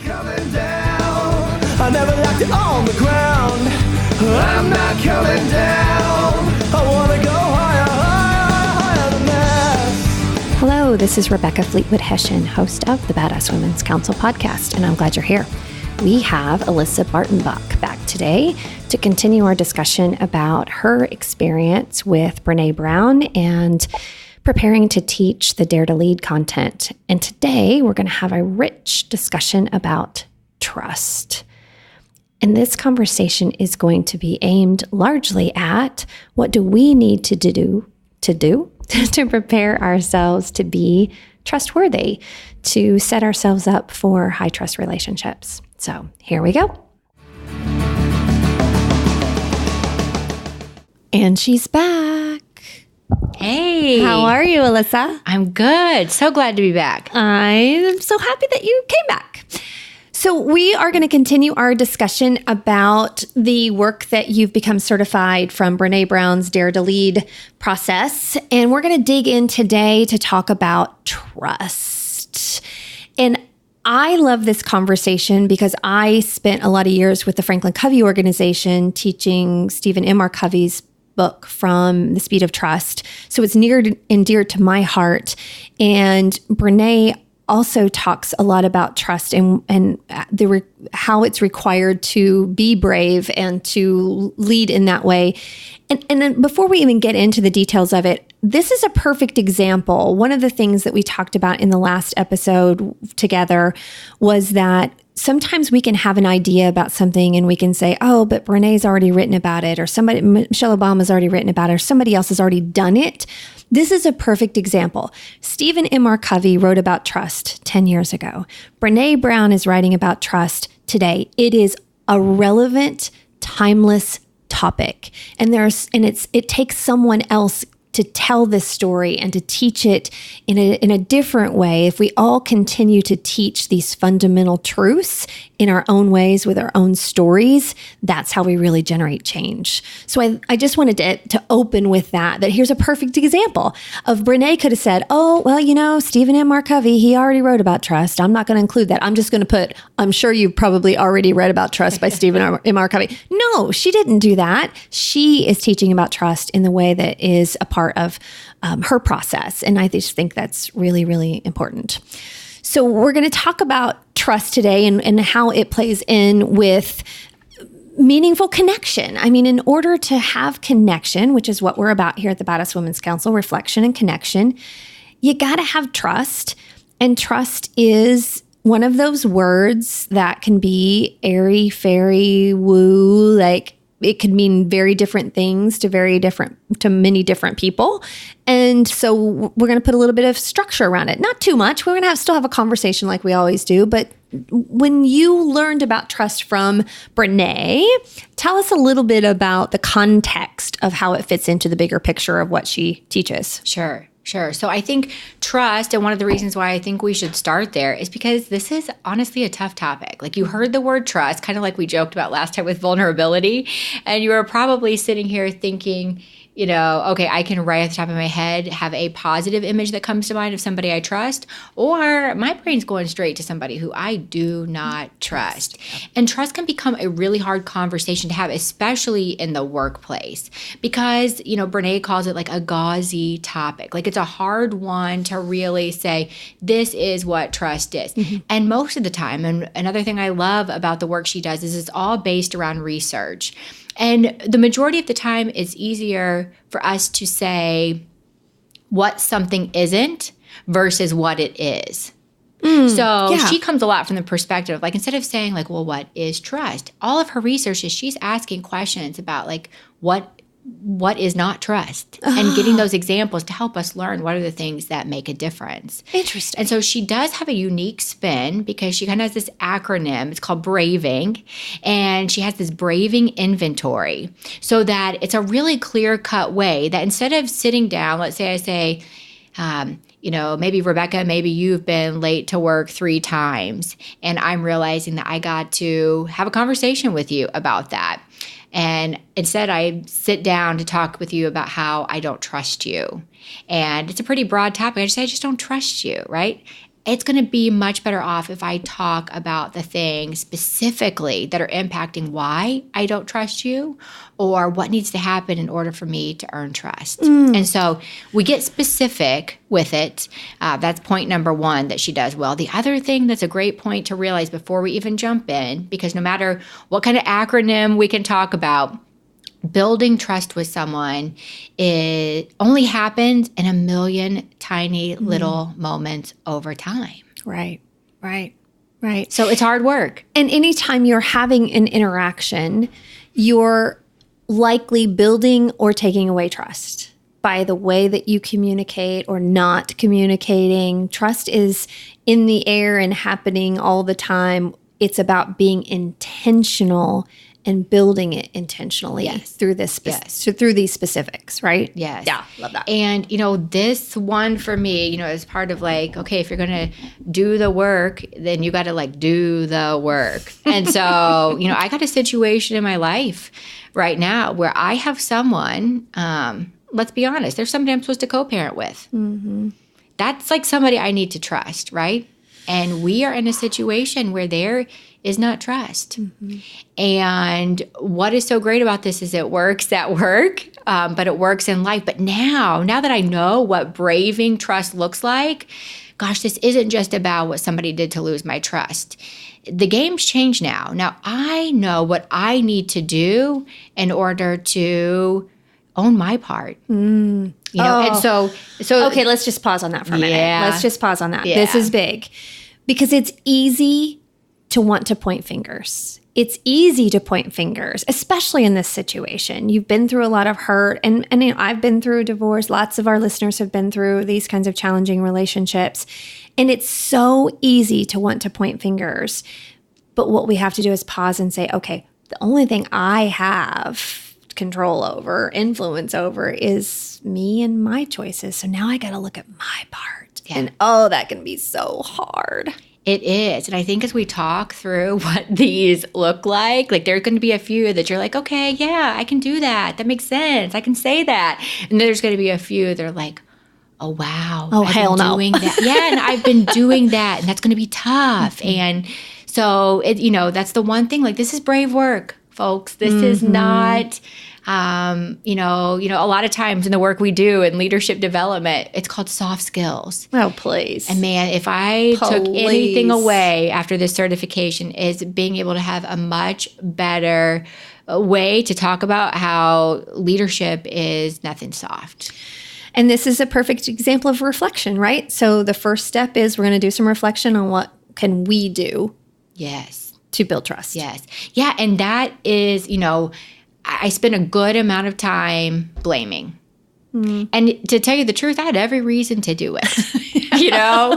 coming down. I never left it on the ground. I'm not coming down. I want to go higher, higher, higher than this. Hello, this is Rebecca Fleetwood-Hessian, host of the Badass Women's Council podcast, and I'm glad you're here. We have Alissa Bartenbach back today to continue our discussion about her experience with Brene Brown and preparing to teach the Dare to Lead content. And today we're going to have a rich discussion about trust. And this conversation is going to be aimed largely at what do we need to do to prepare ourselves to be trustworthy, to set ourselves up for high trust relationships. So here we go. And she's back. Hey. How are you, Alissa? I'm good. So glad to be back. I'm so happy that you came back. So we are going to continue our discussion about the work that you've become certified from Brene Brown's Dare to Lead process. And we're going to dig in today to talk about trust. And I love this conversation because I spent a lot of years with the Franklin Covey organization teaching Stephen M. R. Covey's book From the Speed of Trust. So it's near and dear to my heart. And Brene also talks a lot about trust and how it's required to be brave and to lead in that way. And then before we even get into the details of it, this is a perfect example. One of the things that we talked about in the last episode together was that sometimes we can have an idea about something and we can say, oh, but Brene's already written about it, or Michelle Obama's already written about it, or somebody else has already done it. This is a perfect example. Stephen M. R. Covey wrote about trust 10 years ago. Brene Brown is writing about trust today. It is a relevant, timeless topic. And it takes someone else to tell this story and to teach it in a different way. If we all continue to teach these fundamental truths in our own ways with our own stories, that's how we really generate change. So I just wanted to open with that here's a perfect example of Brene could have said, oh, well, Stephen M. R. Covey, he already wrote about trust. I'm not going to include that. I'm just going to put, I'm sure you've probably already read about trust by Stephen M. R. Covey. No, she didn't do that. She is teaching about trust in the way that is a part of her process. And I just think that's really, really important. So we're going to talk about trust today and how it plays in with meaningful connection. I mean, in order to have connection, which is what we're about here at the Badass Women's Council, reflection and connection, you got to have trust. And trust is one of those words that can be airy, fairy, woo, like it could mean very different things to many different people. And so we're going to put a little bit of structure around it. Not too much. We're going to still have a conversation like we always do. But when you learned about trust from Brene, tell us a little bit about the context of how it fits into the bigger picture of what she teaches. Sure. So I think trust, and one of the reasons why I think we should start there is because this is honestly a tough topic. Like you heard the word trust, kind of like we joked about last time with vulnerability, and you were probably sitting here thinking, okay, I can right at the top of my head have a positive image that comes to mind of somebody I trust, or my brain's going straight to somebody who I do not trust. And trust can become a really hard conversation to have, especially in the workplace, because, Brene calls it like a gauzy topic. Like it's a hard one to really say, this is what trust is. Mm-hmm. And most of the time, and another thing I love about the work she does is it's all based around research. And the majority of the time, it's easier for us to say what something isn't versus what it is. She comes a lot from the perspective, like instead of saying like, well, what is trust? All of her research is she's asking questions about like what is not trust and getting those examples to help us learn what are the things that make a difference. Interesting. And so she does have a unique spin because she kind of has this acronym. It's called BRAVING. And she has this BRAVING inventory so that it's a really clear-cut way that instead of sitting down, let's say I say, maybe Rebecca, maybe you've been late to work 3 times. And I'm realizing that I got to have a conversation with you about that. And instead, I sit down to talk with you about how I don't trust you. And it's a pretty broad topic. I just say, I just don't trust you, right? it's going to be much better off if I talk about the things specifically that are impacting why I don't trust you or what needs to happen in order for me to earn trust. And so we get specific with it. That's point number one that she does well. The other thing that's a great point to realize before we even jump in, because no matter what kind of acronym we can talk about, building trust with someone, it only happens in a million tiny little moments over time. Right. So it's hard work. And anytime you're having an interaction, you're likely building or taking away trust by the way that you communicate or not communicating. Trust is in the air and happening all the time. It's about being intentional and building it intentionally through this through these specifics, right? Yes. Yeah, love that. And, this one for me, is part of like, okay, if you're going to do the work, then you got to like do the work. And so, I got a situation in my life right now where I have someone, let's be honest, there's somebody I'm supposed to co-parent with. That's like somebody I need to trust, right? And we are in a situation where there is not trust. And what is so great about this is it works at work, but it works in life. But now that I know what braving trust looks like, gosh, this isn't just about what somebody did to lose my trust. The game's changed now. Now I know what I need to do in order to own my part. And so okay, let's just pause on that for a minute. Let's just pause on that. Yeah. This is big because it's easy to want to point fingers. It's easy to point fingers, especially in this situation. You've been through a lot of hurt, and I've been through a divorce. Lots of our listeners have been through these kinds of challenging relationships, and it's so easy to want to point fingers. But what we have to do is pause and say, okay, the only thing I have control over, influence over, is me and my choices. So now I got to look at my part. Yeah. And that can be so hard. It is. And I think as we talk through what these look like there's going to be a few that you're like, okay, yeah, I can do that. That makes sense. I can say that. And then there's going to be a few that are like, oh, wow. Oh, I've hell been no. doing that. Yeah, and I've been doing that. And that's going to be tough. And so, that's the one thing. Like, this is brave work, folks. This is not... a lot of times in the work we do in leadership development, it's called soft skills. Oh, please. And man, if I took anything away after this certification, is being able to have a much better way to talk about how leadership is nothing soft. And this is a perfect example of reflection, right? So the first step is we're going to do some reflection on what can we do to build trust. Yes. Yeah. And that is, I spent a good amount of time blaming. And to tell you the truth, I had every reason to do it,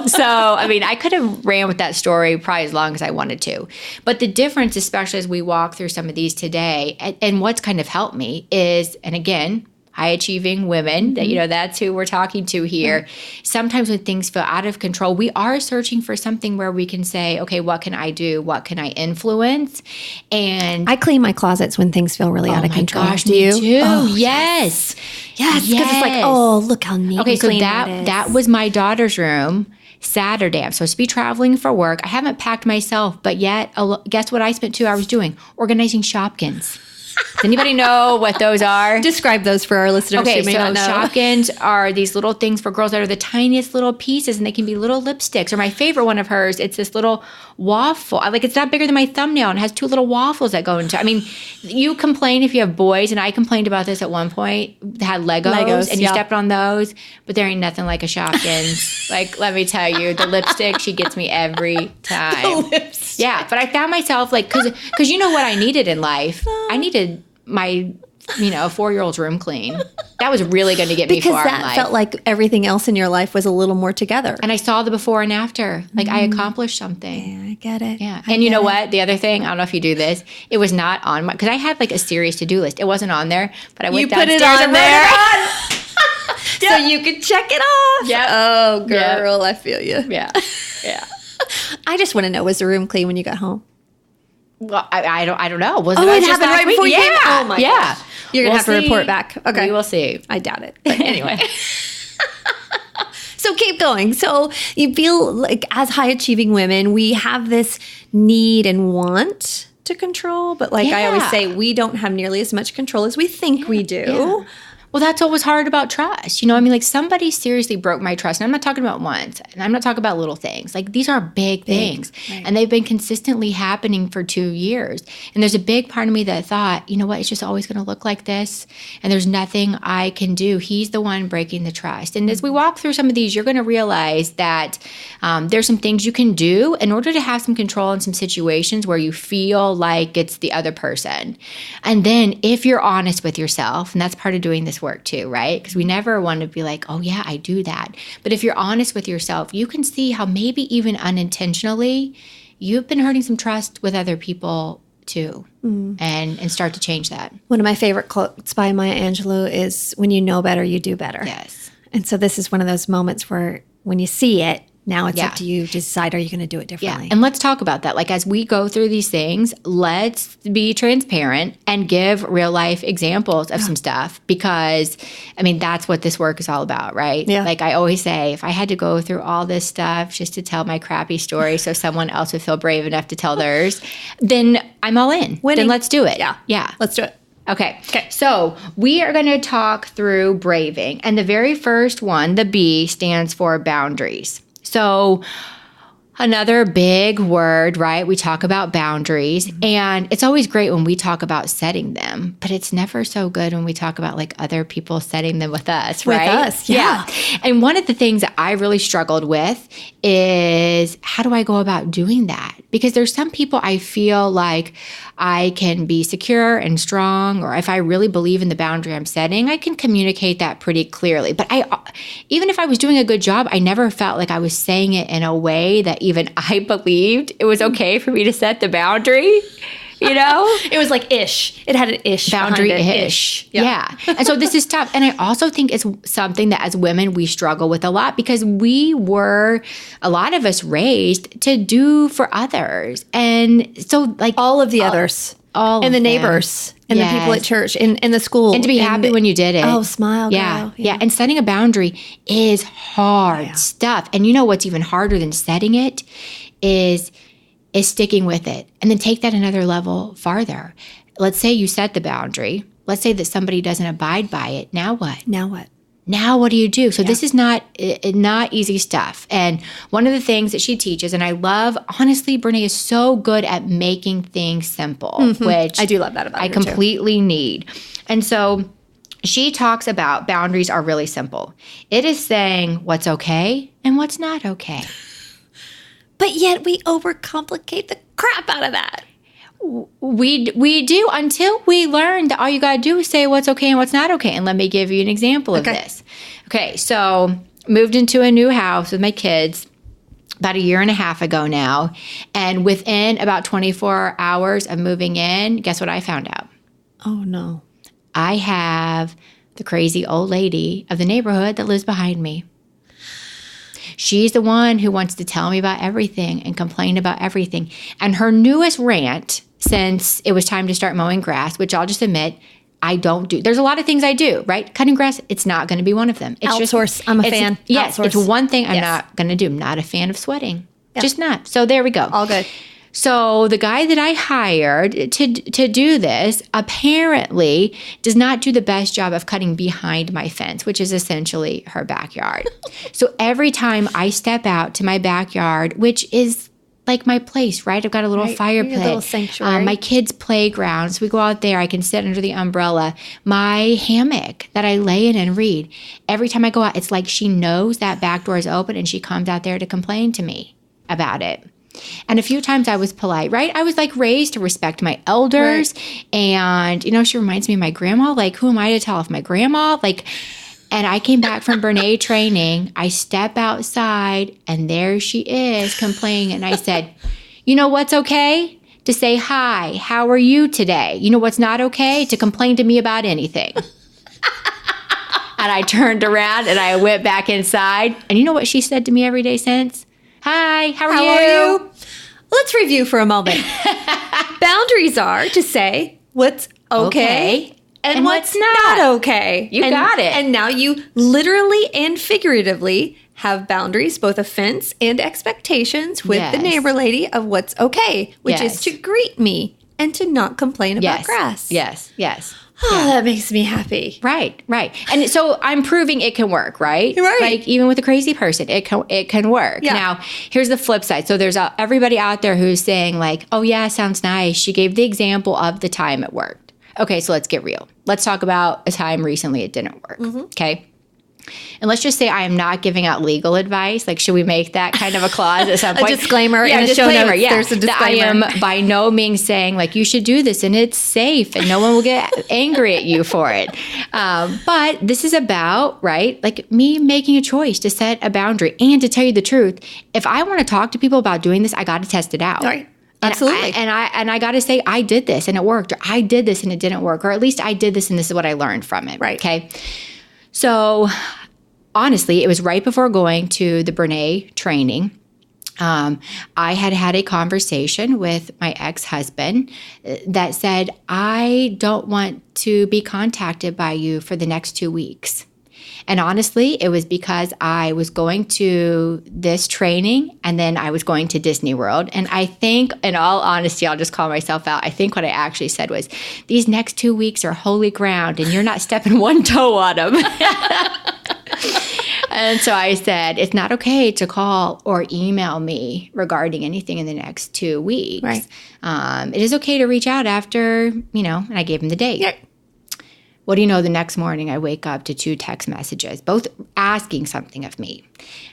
So, I could have ran with that story probably as long as I wanted to. But the difference, especially as we walk through some of these today, and what's kind of helped me is, and again, high achieving women, that's who we're talking to here. Sometimes when things feel out of control, we are searching for something where we can say, okay, what can I do? What can I influence? And I clean my closets when things feel really out of control. Gosh, do you? Me too. Oh, Yes. Yes, because it's like, oh, look how neat Okay, and so clean that is. that was my daughter's room. Saturday, I'm supposed to be traveling for work. I haven't packed myself, but yet, guess what I spent 2 hours doing? Organizing Shopkins. Does anybody know what those are? Describe those for our listeners Okay, who may so not know. Shopkins are these little things for girls that are the tiniest little pieces, and they can be little lipsticks. Or my favorite one of hers, it's this little waffle. It's not bigger than my thumbnail, and has 2 little waffles that go into. You complain if you have boys, and I complained about this at one point. They had Legos and you stepped on those, but there ain't nothing like a Shopkins. Let me tell you, the lipstick, she gets me every time. The lipstick. Yeah, but I found myself because you know what I needed in life? I needed my 4-year-old's room clean. That was really going to get me far in life. Because that felt like everything else in your life was a little more together. And I saw the before and after. I accomplished something. Yeah, I get it. Yeah. And you know what? The other thing, I don't know if you do this, it was not on my, because I had a serious to-do list. It wasn't on there, but I went downstairs and wrote it on. So you could check it off. Yep. Oh, girl, I feel you. Yeah. Yeah. I just want to know, was the room clean when you got home? Well, I don't know. Was Oh, it it just happened last right week? before you came? Yeah. Oh, my gosh. You're going to have to see. report back. Okay. We will see. I doubt it. But anyway. So keep going. So you feel like as high achieving women, we have this need and want to control. But like I always say, we don't have nearly as much control as we think we do. Yeah. Well, that's what was hard about trust. You know, I mean, like somebody seriously broke my trust. And I'm not talking about once. And I'm not talking about little things. Like these are big things. Right. And they've been consistently happening for 2 years. And there's a big part of me that thought, you know what, it's just always going to look like this. And there's nothing I can do. He's the one breaking the trust. And as we walk through some of these, you're going to realize that there's some things you can do in order to have some control in some situations where you feel like it's the other person. And then if you're honest with yourself, and that's part of doing this work too, right? Because we never want to be like, oh yeah, I do that. But if you're honest with yourself, you can see how maybe even unintentionally you've been hurting some trust with other people too, and start to change that. One of my favorite quotes by Maya Angelou is, when you know better, you do better. Yes. And so this is one of those moments where when you see it, now it's up to you to decide, are you going to do it differently? Yeah. And let's talk about that. Like as we go through these things, let's be transparent and give real life examples of some stuff, because I mean, that's what this work is all about, right? Yeah. Like I always say, if I had to go through all this stuff just to tell my crappy story so someone else would feel brave enough to tell theirs, then I'm all in. Winning. Then let's do it. Yeah. Yeah. Let's do it. Okay. So we are going to talk through braving. And the very first one, the B, stands for boundaries. So another big word, right? We talk about boundaries, and it's always great when we talk about setting them, but it's never so good when we talk about like other people setting them with us, right? With us, yeah. And one of the things that I really struggled with is, how do I go about doing that? Because there's some people I feel like I can be secure and strong, or if I really believe in the boundary I'm setting, I can communicate that pretty clearly. But even if I was doing a good job, I never felt like I was saying it in a way that even I believed it was okay for me to set the boundary. You know? It was like ish. It had an ish. Boundary-ish. Yeah. And so this is tough. And I also think it's something that as women we struggle with a lot, because we were, a lot of us, raised to do for others. And so like all of the others. All and of the them. neighbors and the people at church and the school. And to be happy when you did it. Oh, smile, yeah, girl. Yeah. And setting a boundary is hard stuff. And you know what's even harder than setting it is sticking with it, and then take that another level farther. Let's say you set the boundary. Let's say that somebody doesn't abide by it. Now what? Now what? Now what do you do? So this is not easy stuff. And one of the things that she teaches, and I love, honestly, Brene is so good at making things simple, which I do love that about her I completely need. And so she talks about boundaries are really simple. It is saying what's okay and what's not okay. But yet we overcomplicate the crap out of that. We do, until we learn that all you got to do is say what's okay and what's not okay. And let me give you an example of this. Okay, so moved into a new house with my kids about 1.5 years ago now. And within about 24 hours of moving in, guess what I found out? Oh, no. I have the crazy old lady of the neighborhood that lives behind me. She's the one who wants to tell me about everything and complain about everything. And her newest rant, since it was time to start mowing grass, which I'll just admit, I don't do. There's a lot of things I do, right? Cutting grass, it's not going to be one of them. It's outsource. I'm a fan. Yes, outsource. It's one thing I'm not going to do. I'm not a fan of sweating. Yeah. Just not. So there we go. All good. So the guy that I hired to do this apparently does not do the best job of cutting behind my fence, which is essentially her backyard. So every time I step out to my backyard, which is like my place, right? I've got a little fire pit. A little sanctuary. My kids' playground. So we go out there. I can sit under the umbrella. My hammock that I lay in and read. Every time I go out, it's like she knows that back door is open and she comes out there to complain to me about it. And a few times I was polite, right? I was like raised to respect my elders. Right. And, you know, she reminds me of my grandma. Like, who am I to tell if my grandma? Like, and I came back from Brene training. I step outside and there she is complaining. And I said, you know what's okay? To say, hi, how are you today? You know what's not okay? To complain to me about anything. And I turned around and I went back inside. And you know what she said to me every day since? Hi, how are you? Let's review for a moment. Boundaries are to say what's okay and what's not okay. You got it. And now you literally and figuratively have boundaries, both offense and expectations with the Yes. neighbor lady of what's okay, which is Yes. to greet me and to not complain about grass. Yes. Oh, that makes me happy. Right. And so I'm proving it can work, right? Right. Like even with a crazy person, it can work. Yeah. Now, here's the flip side. So there's everybody out there who's saying like, oh yeah, sounds nice. She gave the example of the time it worked. Okay, so let's get real. Let's talk about a time recently it didn't work. Okay. And let's just say I am not giving out legal advice. Like, should we make that kind of a clause at some A point? disclaimer in the show notes. Yeah, There's a that I disclaimer. am by no means saying like you should do this and it's safe and no one will get angry at you for it. But this is about, right, like me making a choice to set a boundary. And to tell you the truth, if I want to talk to people about doing this, I got to test it out. Right. Absolutely. And I got to say, I did this and it worked, or I did this and it didn't work, or at least I did this and this is what I learned from it. Right. Okay. So honestly, it was right before going to the Brene training. I had a conversation with my ex-husband that said, I don't want to be contacted by you for the next 2 weeks. And honestly, it was because I was going to this training and then I was going to Disney World. And I think, in all honesty, I'll just call myself out. I think what I actually said was, these next 2 weeks are holy ground and you're not stepping one toe on them. And so I said, it's not okay to call or email me regarding anything in the next 2 weeks. Right. It is okay to reach out after, and I gave him the date. Yeah. What do you know? The next morning, I wake up to 2 text messages, both asking something of me.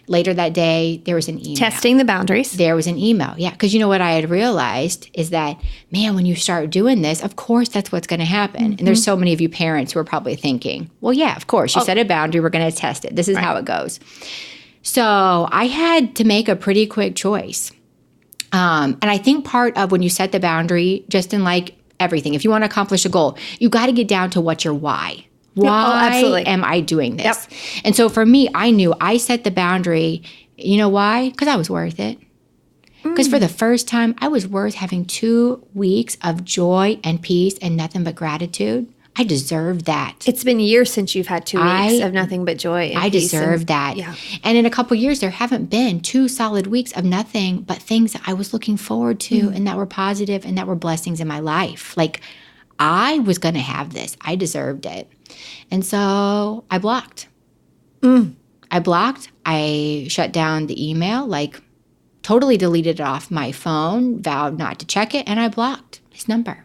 Later that day, there was an email. Testing the boundaries. There was an email. Yeah. Because what I had realized is that, man, when you start doing this, of course, that's what's going to happen. And there's so many of you parents who are probably thinking, well, yeah, of course, you set a boundary. We're going to test it. This is how it goes. So I had to make a pretty quick choice. And I think part of when you set the boundary, just in like everything, if you want to accomplish a goal, you got to get down to what's your why. Why absolutely. am I doing this? And so for me, I knew I set the boundary. You know why? Because I was worth it. Because for the first time, I was worth having 2 weeks of joy and peace and nothing but gratitude. I deserved that. It's been years since you've had 2 weeks of nothing but joy and I peace deserve that. Yeah. And in a couple of years, there haven't been 2 solid weeks of nothing but things that I was looking forward to and that were positive and that were blessings in my life. Like, I was going to have this. I deserved it. And so I blocked. I shut down the email, like totally deleted it off my phone, vowed not to check it, and I blocked his number.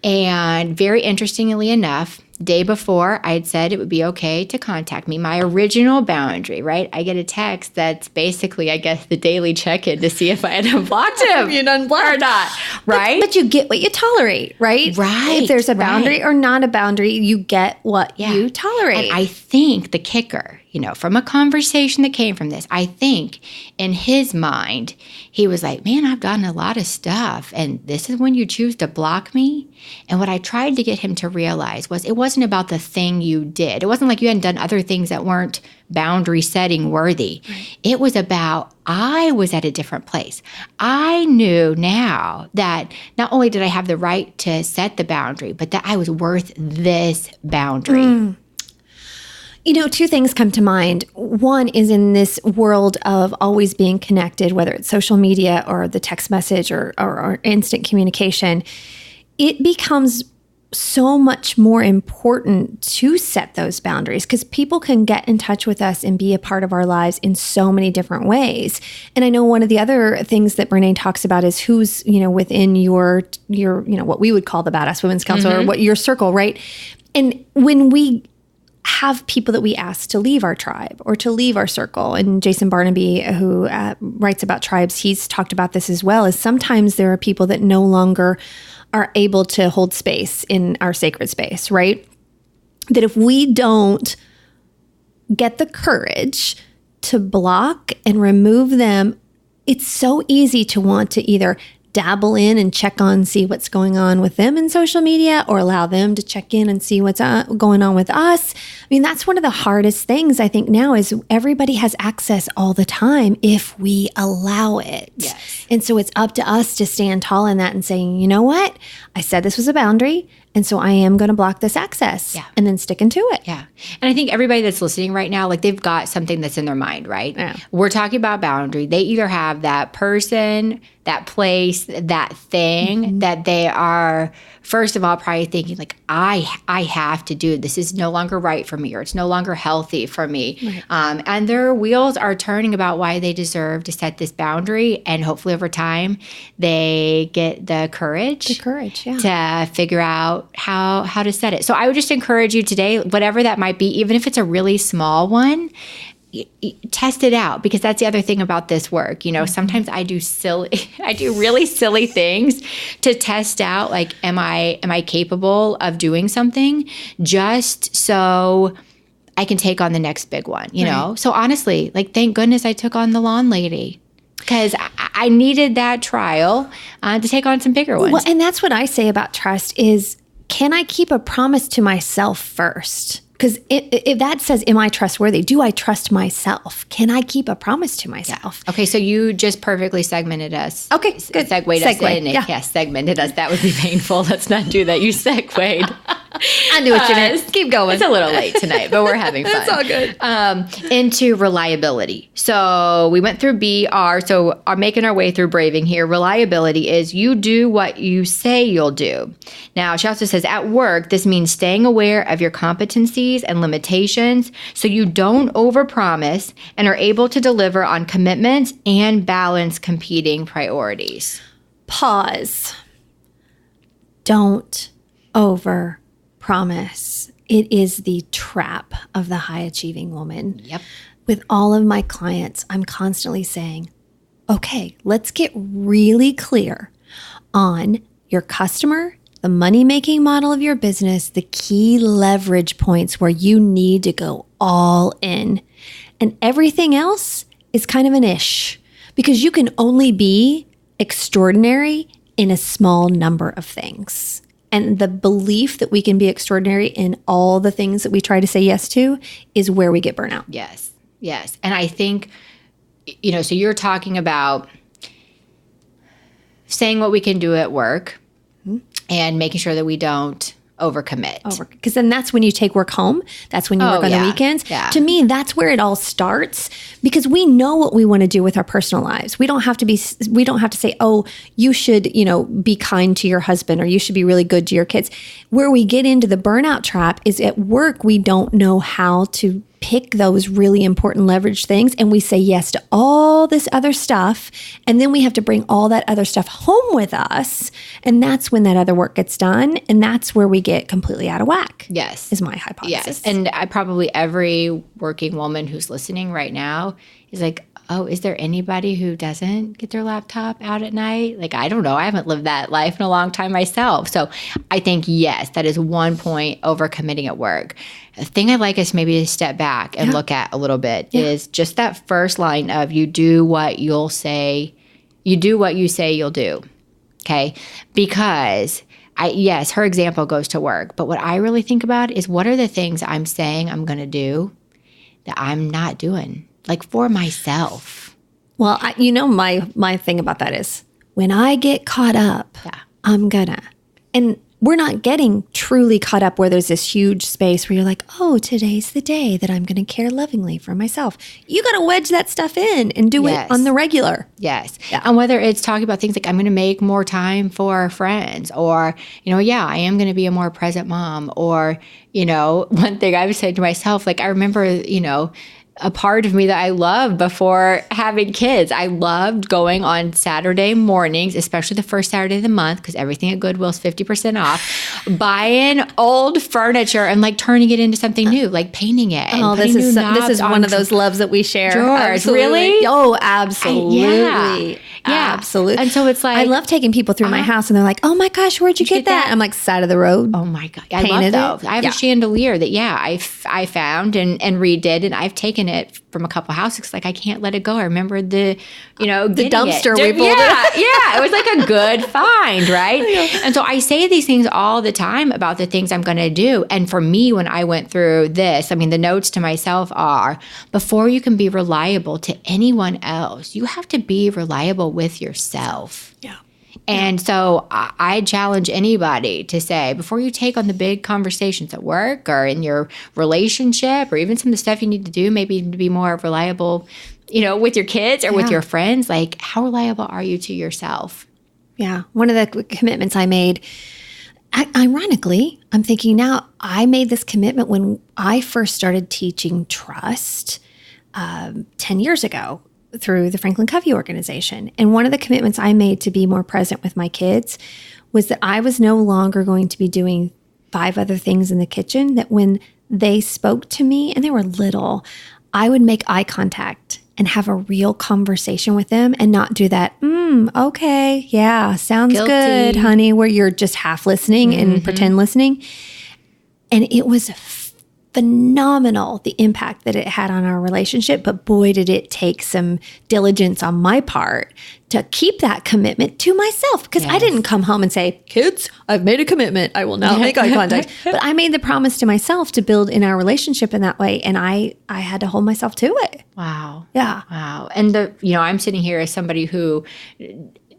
And very interestingly enough, the day before, I had said it would be okay to contact me. My original boundary, right? I get a text that's basically, I guess, the daily check-in to see if I had unblocked him You unblocked. or not, right? But you get what you tolerate, right? Right, If there's a boundary or not a boundary, you get what you tolerate. And I think the kicker, from a conversation that came from this, I think in his mind, he was like, man, I've done a lot of stuff. And this is when you choose to block me. And what I tried to get him to realize was it wasn't about the thing you did. It wasn't like you hadn't done other things that weren't boundary setting worthy. Right. It was about I was at a different place. I knew now that not only did I have the right to set the boundary, but that I was worth this boundary. 2 things come to mind. One is in this world of always being connected, whether it's social media or the text message or instant communication, it becomes so much more important to set those boundaries because people can get in touch with us and be a part of our lives in so many different ways. And I know one of the other things that Brene talks about is who's, within your what we would call the Badass Women's Council or what your circle, right? And when we have people that we ask to leave our tribe or to leave our circle. And Jason Barnaby, who writes about tribes, he's talked about this as well, is sometimes there are people that no longer are able to hold space in our sacred space, right? That if we don't get the courage to block and remove them, it's so easy to want to either dabble in and check on, see what's going on with them in social media, or allow them to check in and see what's going on with us. I mean, that's one of the hardest things I think now is everybody has access all the time if we allow it. Yes. And so it's up to us to stand tall in that and saying, you know what? I said this was a boundary And so I am going to block this access and then sticking to it. Yeah. And I think everybody that's listening right now, like they've got something that's in their mind, right? Yeah. We're talking about boundary. They either have that person, that place, that thing that they are, first of all, probably thinking like, I have to do this. Is no longer right for me, or it's no longer healthy for me. Right. And their wheels are turning about why they deserve to set this boundary. And hopefully over time, they get the courage to figure out how to set it. So I would just encourage you today, whatever that might be, even if it's a really small one, test it out, because that's the other thing about this work. You know, sometimes I do really silly things to test out, like, am I capable of doing something, just so I can take on the next big one, you know? So honestly, like, thank goodness I took on the lawn lady, because I needed that trial to take on some bigger ones. Well, and that's what I say about trust is, can I keep a promise to myself first? Because if that says, am I trustworthy? Do I trust myself? Can I keep a promise to myself? Yeah. Okay, so you just perfectly segmented us. Okay, good. Segued us in. Yeah, segmented us. That would be painful. Let's not do that. You segued. I knew what you meant. Keep going. It's a little late tonight, but we're having fun. It's all good. Into reliability. So we went through BR, so are making our way through braving here. Reliability is you do what you say you'll do. Now, she also says at work, this means staying aware of your competencies and limitations so you don't overpromise and are able to deliver on commitments and balance competing priorities. Pause. Don't overpromise. It is the trap of the high achieving woman. Yep. With all of my clients, I'm constantly saying, okay, let's get really clear on your customer, the money-making model of your business, the key leverage points where you need to go all in. And everything else is kind of an ish, because you can only be extraordinary in a small number of things. And the belief that we can be extraordinary in all the things that we try to say yes to is where we get burnout. Yes. Yes. And I think, you know, so you're talking about saying what we can do at work and making sure that we don't overcommit. Because then that's when you take work home. That's when you work on the weekends. Yeah. To me, that's where it all starts, because we know what we want to do with our personal lives. We don't have to say, oh, you should, be kind to your husband, or you should be really good to your kids. Where we get into the burnout trap is at work. We don't know how to pick those really important leverage things, and we say yes to all this other stuff, and then we have to bring all that other stuff home with us, and that's when that other work gets done, and that's where we get completely out of whack. Yes. Is my hypothesis. Yes. And probably every working woman who's listening right now is like, oh, is there anybody who doesn't get their laptop out at night? Like, I don't know. I haven't lived that life in a long time myself. So I think, yes, that is one point, overcommitting at work. The thing I'd like us maybe to step back and look at a little bit is just that first line of you do what you say you'll do. Okay? Because yes, her example goes to work. But what I really think about is, what are the things I'm saying I'm going to do that I'm not doing? Like, for myself. Well, my thing about that is, when I get caught up, I'm gonna. And we're not getting truly caught up where there's this huge space where you're like, oh, today's the day that I'm going to care lovingly for myself. You got to wedge that stuff in and do it on the regular. Yes. Yeah. And whether it's talking about things like, I'm going to make more time for friends, or, I am going to be a more present mom, or, one thing I would say to myself, like, I remember, a part of me that I loved before having kids. I loved going on Saturday mornings, especially the first Saturday of the month, because everything at Goodwill is 50% off, buying old furniture and like turning it into something new, like painting it. Oh, this is one of those loves that we share. George, really? Oh, absolutely. Absolutely. And so it's like, I love taking people through my house, and they're like, oh my gosh, where'd you get that? I'm like, side of the road. Oh my God. I love those. I have a chandelier that, I found and redid, and I've taken it from a couple houses. Like, I can't let it go. I remember the dumpster we pulled. It was like a good find, right? And so I say these things all the time about the things I'm going to do. And for me, when I went through this, the notes to myself are, before you can be reliable to anyone else, you have to be reliable with yourself. Yeah. And so I challenge anybody to say, before you take on the big conversations at work or in your relationship or even some of the stuff you need to do, maybe to be more reliable, with your kids or with your friends, like, how reliable are you to yourself? Yeah. One of the commitments I made, ironically, I'm thinking now, I made this commitment when I first started teaching trust 10 years ago through the Franklin Covey organization. And one of the commitments I made to be more present with my kids was that I was no longer going to be doing 5 other things in the kitchen, that when they spoke to me and they were little, I would make eye contact and have a real conversation with them and not do that, okay, yeah, sounds Guilty. Good, honey, where you're just half listening and pretend listening. And it was phenomenal, the impact that it had on our relationship. But boy, did it take some diligence on my part to keep that commitment to myself. Because I didn't come home and say, kids, I've made a commitment. I will not make eye contact. But I made the promise to myself to build in our relationship in that way. And I had to hold myself to it. Wow. Yeah. Wow. And I'm sitting here as somebody who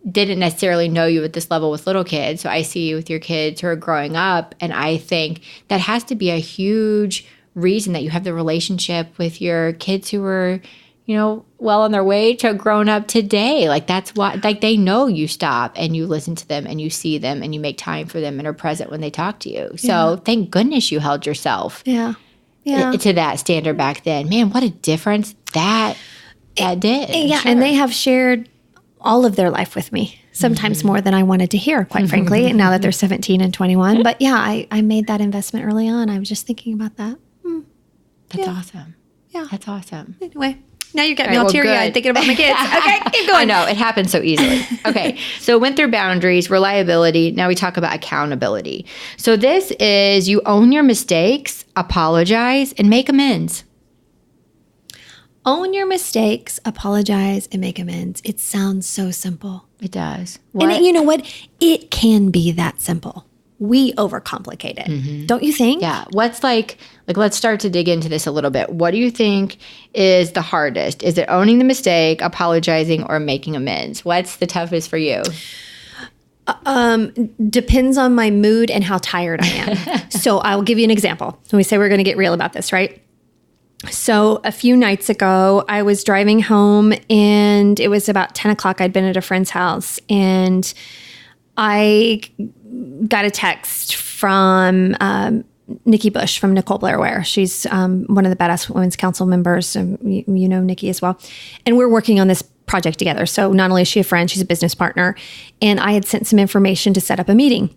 didn't necessarily know you at this level with little kids. So I see you with your kids who are growing up. And I think that has to be a huge reason that you have the relationship with your kids who are, well on their way to grown up today. Like, that's why, like, they know you stop and you listen to them and you see them and you make time for them and are present when they talk to you. So thank goodness you held yourself to that standard back then. Man, what a difference that did. Yeah. And they have shared all of their life with me, sometimes more than I wanted to hear, quite frankly, now that they're 17 and 21. But yeah, I made that investment early on. I was just thinking about that. That's awesome. Yeah. That's awesome. Anyway, now you got me all teary-eyed thinking about my kids. Okay, keep going. I know, it happens so easily. Okay, so went through boundaries, reliability. Now we talk about accountability. So this is you own your mistakes, apologize, and make amends. Own your mistakes, apologize, and make amends. It sounds so simple. It does. And you know what? It can be that simple. We overcomplicate it. Don't you think? Yeah. What's like, let's start to dig into this a little bit. What do you think is the hardest? Is it owning the mistake, apologizing, or making amends? What's the toughest for you? Depends on my mood and how tired I am. So I'll give you an example. When we say we're going to get real about this, right? So a few nights ago, I was driving home and it was about 10 o'clock. I'd been at a friend's house and I got a text from Nikki Bush from Nicole Blair Ware. She's one of the Badass Women's Council members. You know Nikki as well. And we're working on this project together. So not only is she a friend, she's a business partner. And I had sent some information to set up a meeting.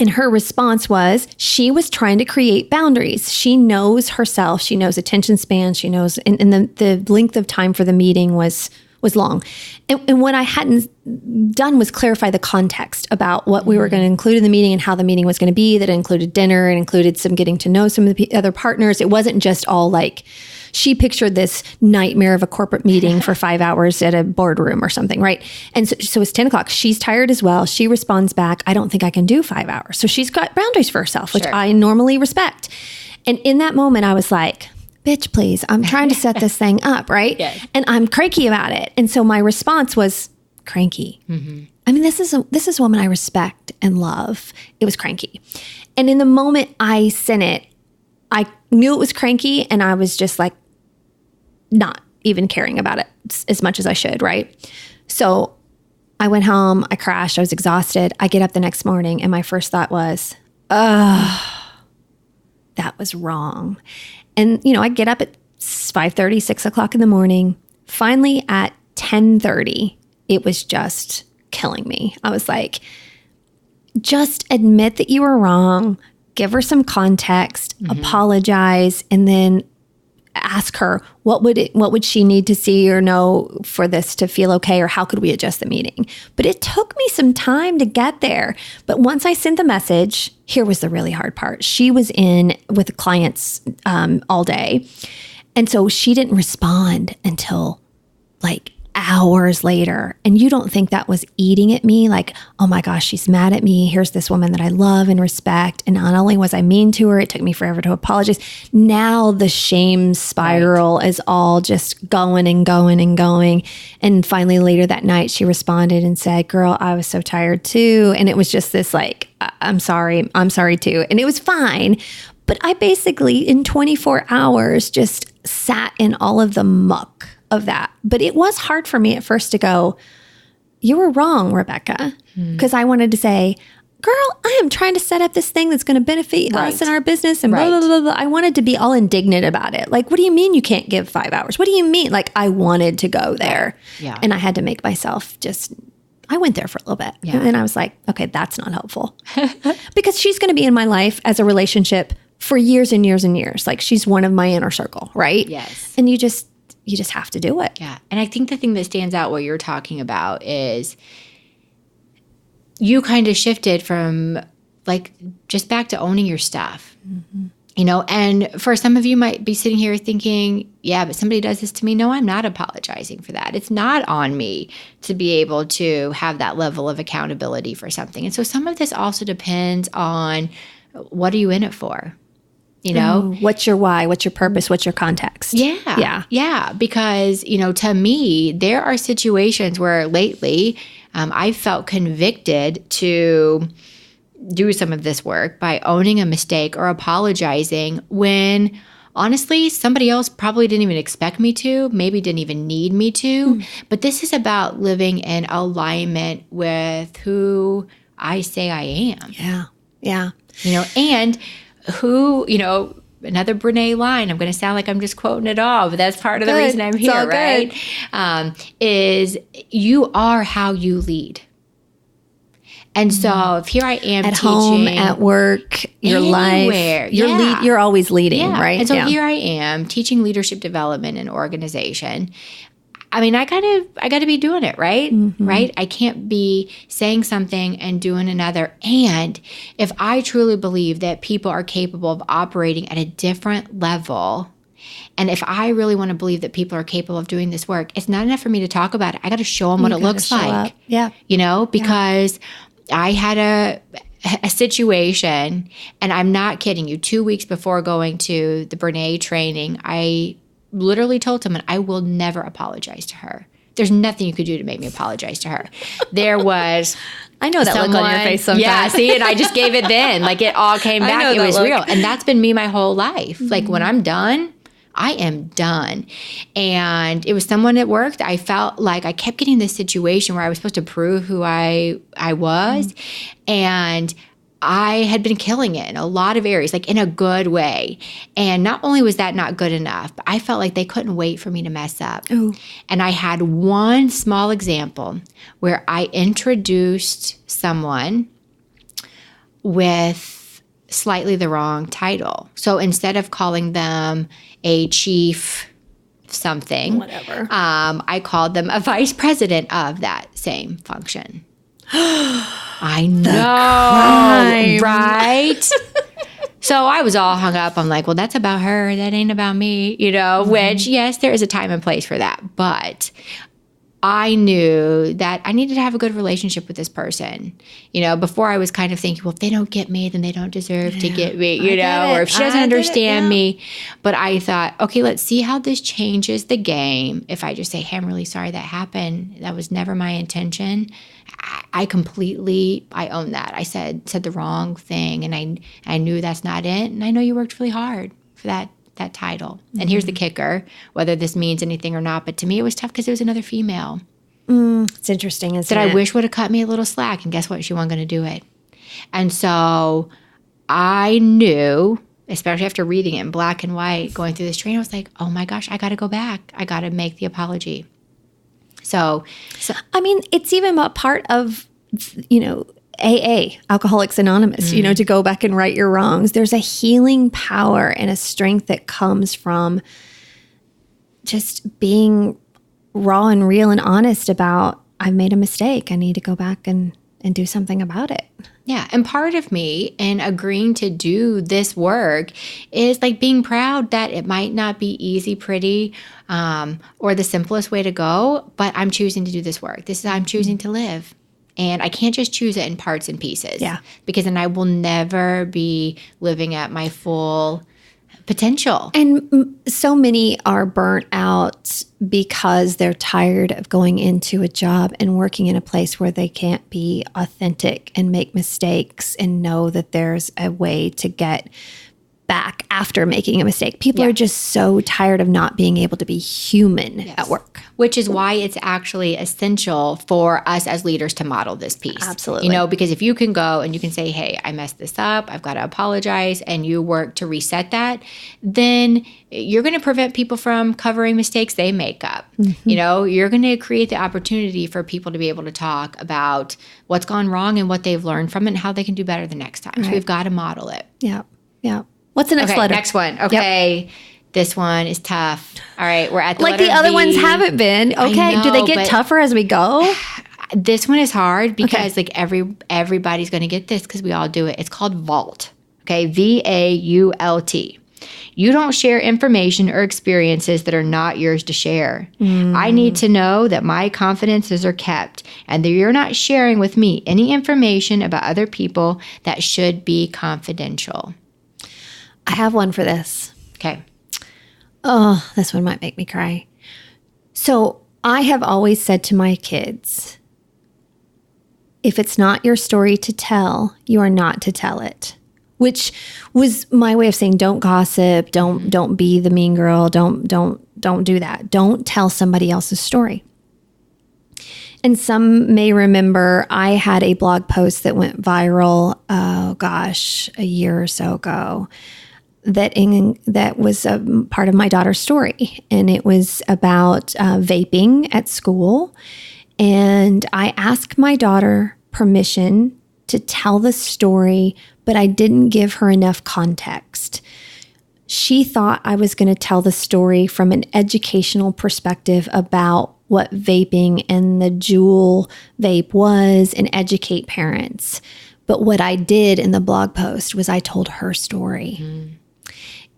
And her response was, she was trying to create boundaries. She knows herself. She knows attention span. She knows, and the length of time for the meeting was long. And what I hadn't done was clarify the context about what we were going to include in the meeting and how the meeting was going to be. That included dinner and included some getting to know some of the other partners. It wasn't just all like, she pictured this nightmare of a corporate meeting for 5 hours at a boardroom or something, right? And so it's 10 o'clock. She's tired as well. She responds back, I don't think I can do 5 hours. So she's got boundaries for herself, which I normally respect. And in that moment, I was like, bitch, please, I'm trying to set this thing up, right? Yes. And I'm cranky about it. And so my response was cranky. I mean, this is a woman I respect and love. It was cranky. And in the moment I sent it, I knew it was cranky and I was just like not even caring about it as much as I should, right? So I went home, I crashed, I was exhausted. I get up the next morning and my first thought was, that was wrong. And, I get up at 5:30, 6 o'clock in the morning. Finally at 10:30, it was just killing me. I was like, just admit that you were wrong, give her some context, apologize, and then ask her what would she need to see or know for this to feel okay, or how could we adjust the meeting. But it took me some time to get there. But once I sent the message, here was the really hard part. She was in with the clients all day, and so she didn't respond until like hours later. And you don't think that was eating at me? Like, oh my gosh, she's mad at me. Here's this woman that I love and respect. And not only was I mean to her, it took me forever to apologize. Now the shame spiral is all just going and going and going. And finally later that night, she responded and said, girl, I was so tired too. And it was just this like, I'm sorry too. And it was fine. But I basically in 24 hours just sat in all of the muck of that. But it was hard for me at first to go, you were wrong, Rebecca. Because I wanted to say, girl, I am trying to set up this thing that's going to benefit us and our business and blah, blah, blah, blah. I wanted to be all indignant about it. Like, what do you mean you can't give 5 hours? What do you mean? Like, I wanted to go there. Yeah. And I had to make myself I went there for a little bit. Yeah. And then I was like, okay, that's not helpful. Because she's going to be in my life as a relationship for years and years and years. Like, she's one of my inner circle, right? Yes. And you just have to do it. Yeah. And I think the thing that stands out what you're talking about is you kind of shifted from like just back to owning your stuff. You know, and for some of you might be sitting here thinking, yeah, but somebody does this to me. No, I'm not apologizing for that. It's not on me to be able to have that level of accountability for something. And so some of this also depends on what are you in it for? You know, what's your why? What's your purpose? What's your context? Yeah. Because, you know, to me, there are situations where lately I felt convicted to do some of this work by owning a mistake or apologizing when honestly, somebody else probably didn't even expect me to, maybe didn't even need me to. But this is about living in alignment with who I say I am. Yeah. You know, and who, you know, another Brene line, I'm going to sound like I'm just quoting it all, but that's part of the reason I'm here, right? Is you are how you lead. And so if here I am at teaching. home, at work, your life, you're always leading, right? And so here I am teaching leadership development in organization. I mean, I gotta be doing it, right? Right? I can't be saying something and doing another. And if I truly believe that people are capable of operating at a different level, and if I really want to believe that people are capable of doing this work, it's not enough for me to talk about it. I got to show them what it looks like. Yeah. You know, because I had a situation, and I'm not kidding you, 2 weeks before going to the Brene training, I literally told someone, I will never apologize to her. There's nothing you could do to make me apologize to her. There was... I know that look on your face sometimes. Yeah, see, and I just gave it then. Like, it all came back. It was real. And that's been me my whole life. Like, when I'm done, I am done. And it was someone at work that I felt like I kept getting this situation where I was supposed to prove who I was. And I had been killing it in a lot of areas, like in a good way. And not only was that not good enough, but I felt like they couldn't wait for me to mess up. Ooh. And I had one small example where I introduced someone with slightly the wrong title. So instead of calling them a chief something, whatever, I called them a vice president of that same function. I know, right? So I was all hung up. I'm like, well, that's about her. That ain't about me, you know, which, yes, there is a time and place for that. But I knew that I needed to have a good relationship with this person. You know, before I was kind of thinking, well, if they don't get me, then they don't deserve to get me, you know, or if she doesn't understand me. But I thought, okay, let's see how this changes the game. If I just say, hey, I'm really sorry that happened. That was never my intention. I own that. I said the wrong thing, and I knew that's not it. And I know you worked really hard for that title. And here's the kicker, whether this means anything or not, but to me it was tough because it was another female. It's interesting, isn't it? That I wish would have cut me a little slack, and guess what? She wasn't going to do it. And so I knew, especially after reading it in black and white, going through this training, I was like, oh my gosh, I got to go back. I got to make the apology. So I mean, it's even a part of, you know, AA, Alcoholics Anonymous, you know, to go back and right your wrongs. There's a healing power and a strength that comes from just being raw and real and honest about, I've made a mistake. I need to go back and and do something about it. Yeah. And part of me in agreeing to do this work is like being proud that it might not be easy, pretty, or the simplest way to go, but I'm choosing to do this work. This is how I'm choosing to live. And I can't just choose it in parts and pieces. Yeah. Because then I will never be living at my full potential. And so many are burnt out because they're tired of going into a job and working in a place where they can't be authentic and make mistakes and know that there's a way to get back after making a mistake. People are just so tired of not being able to be human at work. Which is why it's actually essential for us as leaders to model this piece. Absolutely. You know, because if you can go and you can say, hey, I messed this up, I've got to apologize, and you work to reset that, then you're going to prevent people from covering mistakes they make up. You know, you're going to create the opportunity for people to be able to talk about what's gone wrong and what they've learned from it and how they can do better the next time. So we've got to model it. Yeah. Yeah. What's the next Okay, letter? next one. Okay. This one is tough. All right, we're at the Like letter the other V. ones haven't been. Okay. know, Do they get but- tougher as we go? This one is hard because like everybody's going to get this because we all do it. It's called vault. Okay, VAULT. You don't share information or experiences that are not yours to share. I need to know that my confidences are kept and that you're not sharing with me any information about other people that should be confidential. I have one for this. Okay. Oh, this one might make me cry. So I have always said to my kids, if it's not your story to tell, you are not to tell it. Which was my way of saying, don't gossip, don't be the mean girl, don't do that. Don't tell somebody else's story. And some may remember I had a blog post that went viral, a year or so ago, that was a part of my daughter's story. And it was about vaping at school. And I asked my daughter permission to tell the story, but I didn't give her enough context. She thought I was going to tell the story from an educational perspective about what vaping and the Juul vape was and educate parents. But what I did in the blog post was I told her story.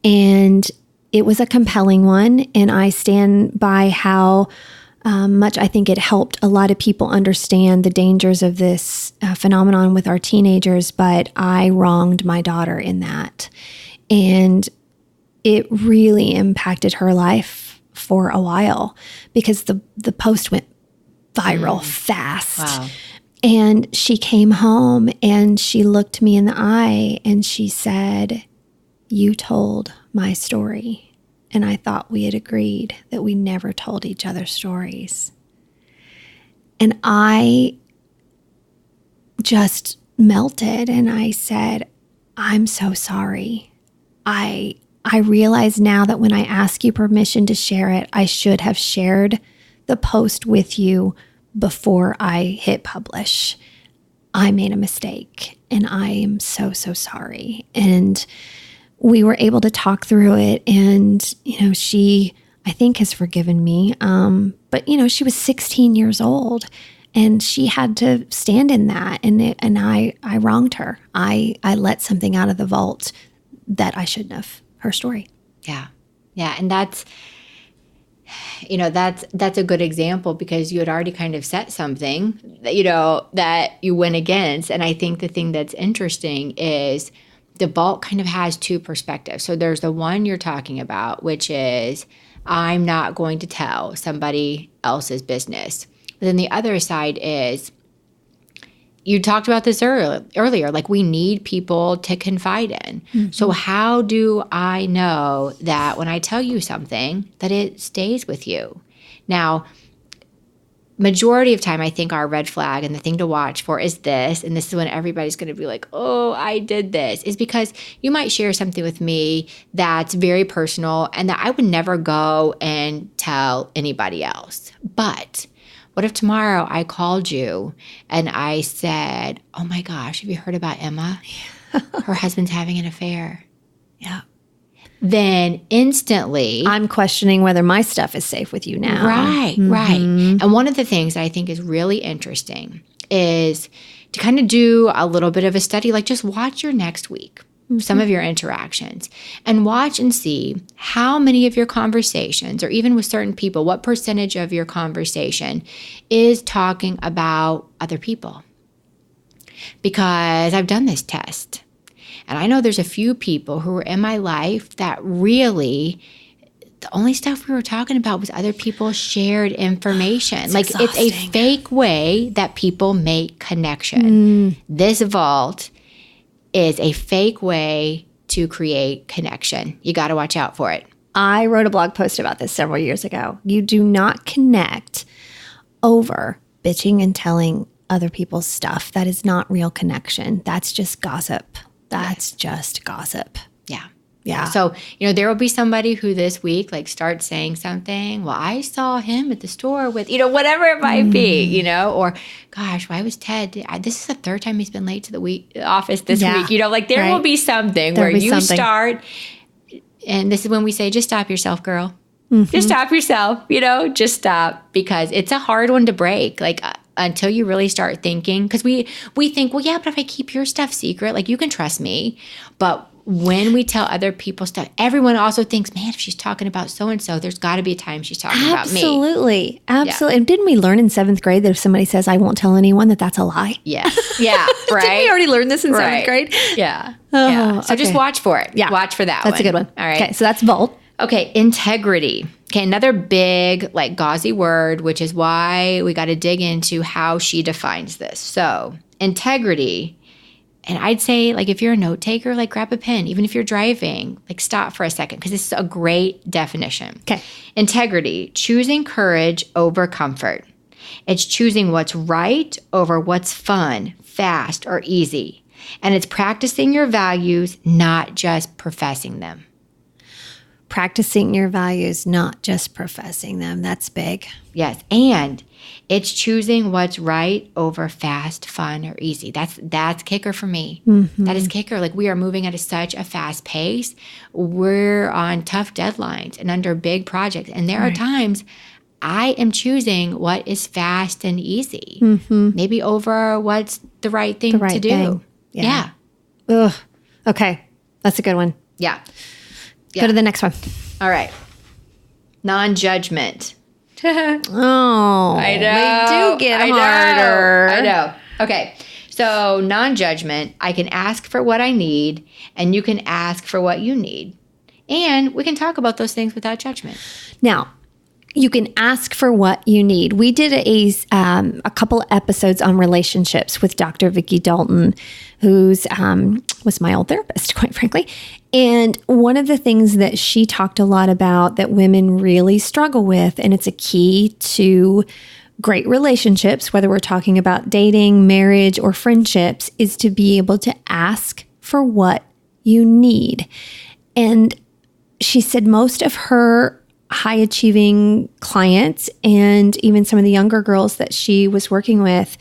And it was a compelling one. And I stand by how much I think it helped a lot of people understand the dangers of this phenomenon with our teenagers. But I wronged my daughter in that. And it really impacted her life for a while because the post went viral fast. Wow. And she came home and she looked me in the eye and she said, "You told my story." And I thought we had agreed that we never told each other stories. And I just melted and I said, "I'm so sorry. I realize now that when I ask you permission to share it, I should have shared the post with you before I hit publish. I made a mistake and I am so, so sorry." And we were able to talk through it. And, she, I think, has forgiven me. But, she was 16 years old and she had to stand in that. And I wronged her. I let something out of the vault that I shouldn't have. Her story. Yeah. Yeah. And that's a good example because you had already kind of set something that, that you went against. And I think the thing that's interesting is the vault kind of has two perspectives. So there's the one you're talking about, which is I'm not going to tell somebody else's business. But then the other side is, you talked about this earlier, like we need people to confide in. Mm-hmm. So how do I know that when I tell you something, that it stays with you? Now, majority of time, I think our red flag and the thing to watch for is this, and this is when everybody's going to be like, oh, I did this, is because you might share something with me that's very personal and that I would never go and tell anybody else. But what if tomorrow I called you and I said, oh my gosh, have you heard about Emma? Her husband's having an affair. Yeah. Then instantly, I'm questioning whether my stuff is safe with you now. Right, right. And one of the things that I think is really interesting is to kind of do a little bit of a study, like just watch your next week, some of your interactions, and watch and see how many of your conversations, or even with certain people, what percentage of your conversation is talking about other people. Because I've done this test, and I know there's a few people who were in my life that really, the only stuff we were talking about was other people's shared information. Like, it's a fake way that people make connection. This vault is a fake way to create connection. You got to watch out for it. I wrote a blog post about this several years ago. You do not connect over bitching and telling other people's stuff. That is not real connection. That's just gossip. That's just gossip. Yeah. Yeah. So, there will be somebody who this week starts saying something. Well, I saw him at the store with, whatever it might be, or gosh, why was Ted? This is the third time he's been late to the office this week. There will be something where you start, and this is when we say, just stop yourself, girl. Just stop yourself, just stop, because it's a hard one to break. Until you really start thinking, because we think, well, yeah, but if I keep your stuff secret, you can trust me. But when we tell other people stuff, everyone also thinks, man, if she's talking about so-and-so, there's got to be a time she's talking about me. Absolutely. Absolutely. Yeah. And didn't we learn in 7th grade that if somebody says, I won't tell anyone, that's a lie? Yeah. Yeah. Right. Didn't we already learn this in 7th grade? Yeah. Yeah. So just watch for it. Yeah. Watch for that one. That's a good one. All right. Okay. So that's Volt. Okay. Integrity. Okay. Another big, gauzy word, which is why we got to dig into how she defines this. So integrity. And I'd say, if you're a note taker, grab a pen. Even if you're driving, stop for a second, because this is a great definition. Okay. Integrity, choosing courage over comfort. It's choosing what's right over what's fun, fast, or easy. And it's practicing your values, not just professing them. Practicing your values, not just professing them. That's big. Yes. And it's choosing what's right over fast, fun, or easy. That's kicker for me. Mm-hmm. That is kicker. We are moving at such a fast pace. We're on tough deadlines and under big projects. And there are times I am choosing what is fast and easy. Mm-hmm. Maybe over what's the right thing to do. Yeah. Ugh. Okay. That's a good one. Yeah. Go to the next one. All right. Non-judgment. Oh, I know. They do get harder. I know. Okay. So non-judgment, I can ask for what I need, and you can ask for what you need. And we can talk about those things without judgment. Now, you can ask for what you need. We did a couple episodes on relationships with Dr. Vicki Dalton, who's was my old therapist, quite frankly. And one of the things that she talked a lot about that women really struggle with, and it's a key to great relationships, whether we're talking about dating, marriage, or friendships, is to be able to ask for what you need. And she said most of her high achieving clients and even some of the younger girls that she was working with,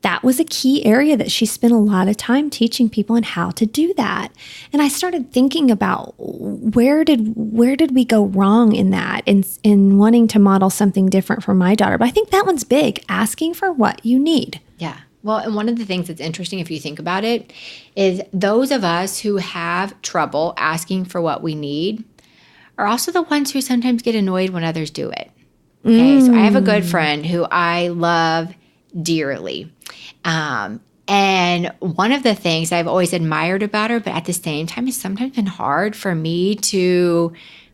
that was a key area that she spent a lot of time teaching people on how to do that. And I started thinking about where did we go wrong in that, in wanting to model something different for my daughter. But I think that one's big, asking for what you need. Yeah. Well, and one of the things that's interesting, if you think about it, is those of us who have trouble asking for what we need are also the ones who sometimes get annoyed when others do it. Okay, so I have a good friend who I love dearly. And one of the things I've always admired about her, but at the same time, it's sometimes been hard for me to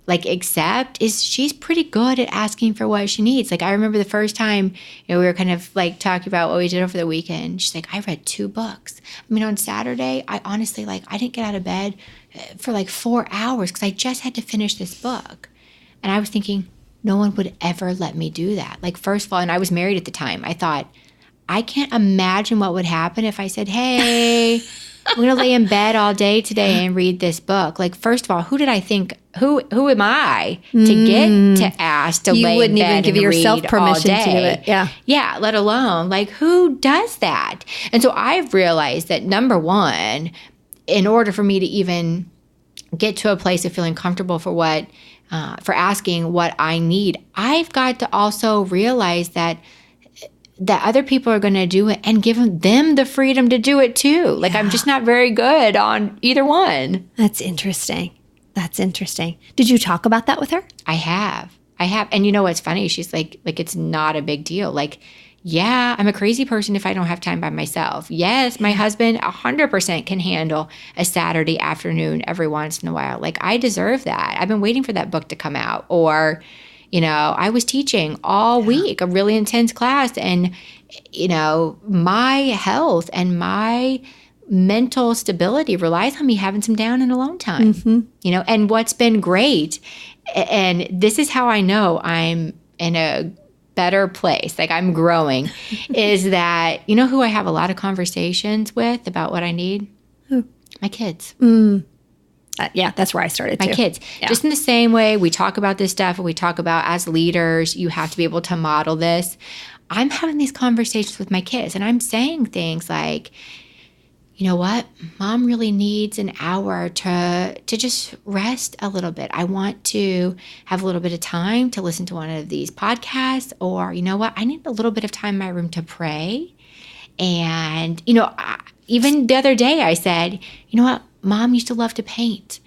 accept, is she's pretty good at asking for what she needs. I remember the first time, we were kind of talking about what we did over the weekend. She's I read 2 books. On Saturday, I honestly, I didn't get out of bed for 4 hours because I just had to finish this book. And I was thinking, no one would ever let me do that. First of all, and I was married at the time, I thought, I can't imagine what would happen if I said, hey, I'm going to lay in bed all day today and read this book. First of all, who did I think, who am I to get to ask to lay in bed and read all day? You wouldn't even give yourself permission to do it. Yeah. Yeah, let alone, who does that? And so I've realized that, number one, in order for me to even get to a place of feeling comfortable for asking what I need, I've got to also realize that that other people are going to do it and give them the freedom to do it too. Like, I'm just not very good on either one. That's interesting. Did you talk about that with her? I have. And you know what's funny? She's like, it's not a big deal. Like, yeah, I'm a crazy person if I don't have time by myself. Yes, my husband 100% can handle a Saturday afternoon every once in a while. Like, I deserve that. I've been waiting for that book to come out. Or, I was teaching all week, a really intense class, and, my health and my mental stability relies on me having some down and alone time, and what's been great. And this is how I know I'm in a better place, like I'm growing, is that, who I have a lot of conversations with about what I need? Who? My kids. Yeah, that's where I started too. My kids. Yeah. Just in the same way we talk about this stuff and we talk about as leaders, you have to be able to model this. I'm having these conversations with my kids and I'm saying things like, you know what? Mom really needs an hour to just rest a little bit. I want to have a little bit of time to listen to one of these podcasts, or you know what? I need a little bit of time in my room to pray. And, even the other day I said, you know what? Mom used to love to paint.